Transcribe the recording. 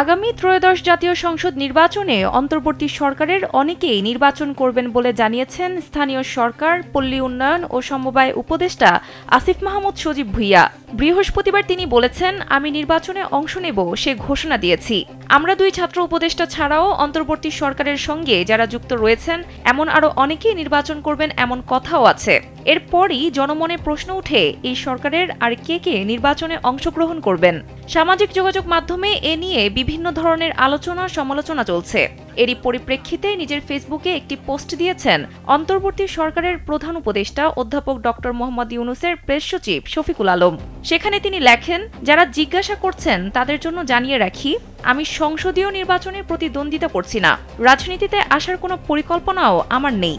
আগামী ত্রয়োদশ জাতীয় সংসদ নির্বাচনে অন্তর্বর্তী সরকারের অনেকেই নির্বাচন করবেন বলে জানিয়েছেন স্থানীয় সরকার, পল্লী উন্নয়ন ও সমবায় উপদেষ্টা আসিফ মাহমুদ সজীব ভুঁইয়া। বৃহস্পতিবার তিনি বলেছেন, আমি নির্বাচনে অংশ নেব সে ঘোষণা দিয়েছি। আমরা দুই ছাত্র উপদেষ্টা ছাড়াও অন্তর্বর্তী সরকারের সঙ্গে যারা যুক্ত রয়েছেন এমন আরও অনেকেই নির্বাচন করবেন এমন কথাও আছে। এরপরই জনমনে প্রশ্ন উঠে, এই সরকারের আর কে কে নির্বাচনে অংশগ্রহণ করবেন। সামাজিক যোগাযোগ মাধ্যমে এ নিয়ে বিভিন্ন ধরনের আলোচনা সমালোচনা চলছে। এরই পরিপ্রেক্ষিতে নিজের ফেসবুকে একটি পোস্ট দিয়েছেন অন্তর্বর্তী সরকারের প্রধান উপদেষ্টা অধ্যাপক ডক্টর মোহাম্মদ ইউনূসের প্রেস সচিব শফিকুল আলম। সেখানে তিনি লেখেন, যারা জিজ্ঞাসা করছেন তাদের জন্য জানিয়ে রাখি, আমি সংসদীয় নির্বাচনে প্রতিদ্বন্দ্বিতা করছি না। রাজনীতিতে আসার কোনো পরিকল্পনাও আমার নেই।